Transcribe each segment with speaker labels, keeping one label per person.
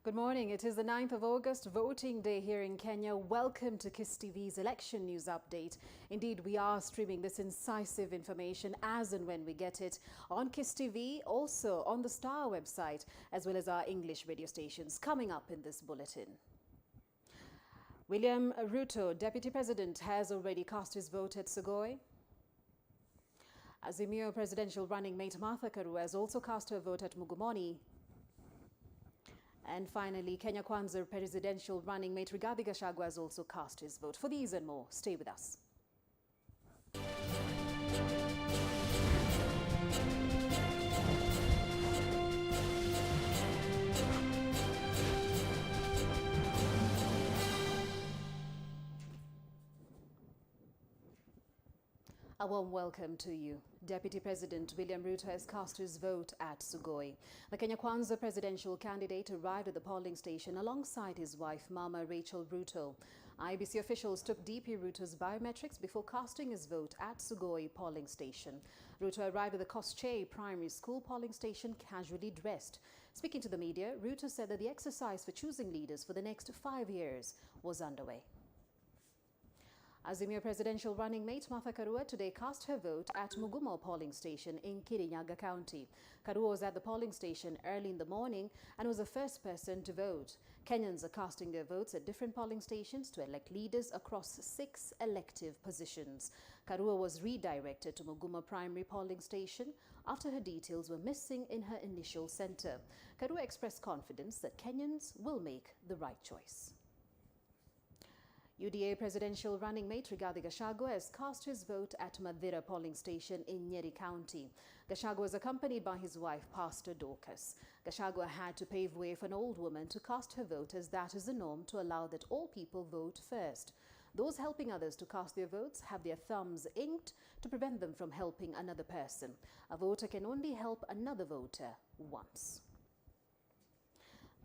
Speaker 1: Good morning. It is the 9th of August, voting day here in Kenya. Welcome to KISS TV's election news update. Indeed, we are streaming this incisive information as and when we get it on KISS TV, also on the Star website, as well as our English radio stations. Coming up in this bulletin. William Ruto, Deputy President, has already cast his vote at Sugoi. Azimio presidential running mate Martha Karua has also cast her vote at Mugumoni. And finally, Kenya Kwanza presidential running mate Rigathi Gachagua has also cast his vote. For these and more, stay with us. A warm welcome to you. Deputy President William Ruto has cast his vote at Sugoi. The Kenya Kwanza presidential candidate arrived at the polling station alongside his wife, Mama Rachel Ruto. IEBC officials took DP Ruto's biometrics before casting his vote at Sugoi polling station. Ruto arrived at the Koschei Primary School polling station casually dressed. Speaking to the media, Ruto said that the exercise for choosing leaders for the next 5 years was underway. Azimio presidential running mate Martha Karua today cast her vote at Mugumo polling station in Kirinyaga County. Karua was at the polling station early in the morning and was the first person to vote. Kenyans are casting their votes at different polling stations to elect leaders across 6 elective positions. Karua was redirected to Mugumo primary polling station after her details were missing in her initial center. Karua expressed confidence that Kenyans will make the right choice. UDA presidential running mate Rigathi Gachagua has cast his vote at Madhira polling station in Nyeri County. Gachagua was accompanied by his wife, Pastor Dorcas. Gachagua had to pave way for an old woman to cast her vote, as that is the norm to allow that all people vote first. Those helping others to cast their votes have their thumbs inked to prevent them from helping another person. A voter can only help another voter once.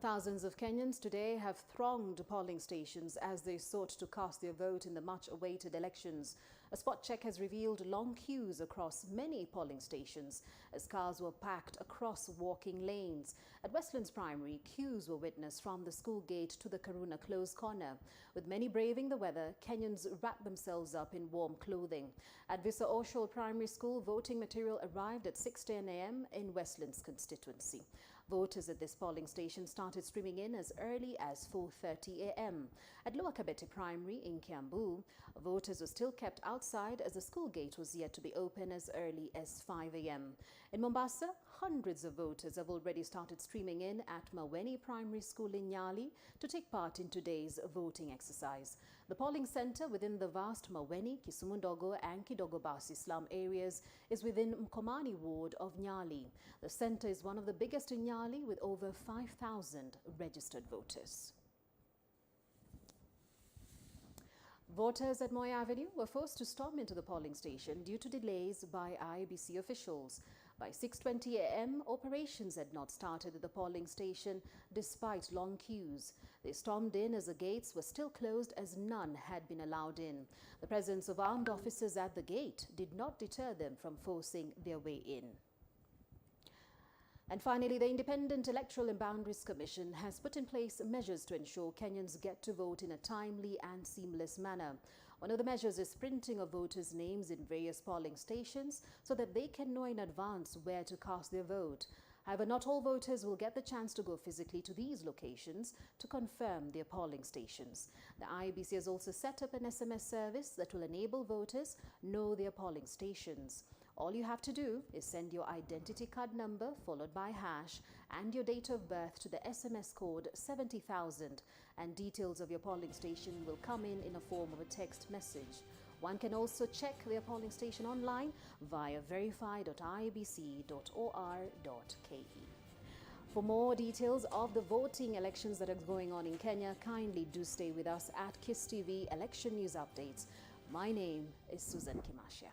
Speaker 1: Thousands of Kenyans today have thronged polling stations as they sought to cast their vote in the much-awaited elections. A spot check has revealed long queues across many polling stations as cars were packed across walking lanes. At Westlands Primary, queues were witnessed from the school gate to the Karuna Close corner. With many braving the weather, Kenyans wrapped themselves up in warm clothing. At Visa Oshol Primary School, voting material arrived at 6:10 a.m. in Westlands constituency. Voters at this polling station started streaming in as early as 4:30 a.m. At Lower Kabete Primary in Kiambu, voters were still kept outside as the school gate was yet to be open as early as 5 a.m. In Mombasa, hundreds of voters have already started streaming in at Maweni Primary School in Nyali to take part in today's voting exercise. The polling centre within the vast Maweni, Kisumu Ndogo and Kidogo Basi slum areas is within Mkomani ward of Nyali. The centre is one of the biggest in Nyali with over 5,000 registered voters. Voters at Moi Avenue were forced to storm into the polling station due to delays by IEBC officials. By 6:20 a.m., operations had not started at the polling station despite long queues. They stormed in as the gates were still closed as none had been allowed in. The presence of armed officers at the gate did not deter them from forcing their way in. And finally, the Independent Electoral and Boundaries Commission has put in place measures to ensure Kenyans get to vote in a timely and seamless manner. One of the measures is printing of voters' names in various polling stations so that they can know in advance where to cast their vote. However, not all voters will get the chance to go physically to these locations to confirm their polling stations. The IEBC has also set up an SMS service that will enable voters know their polling stations. All you have to do is send your identity card number followed by hash and your date of birth to the SMS code 70,000, and details of your polling station will come in a form of a text message. One can also check their polling station online via verify.iebc.or.ke. For more details of the voting elections that are going on in Kenya, kindly do stay with us at KISS TV Election News Updates. My name is Susan Kimashia.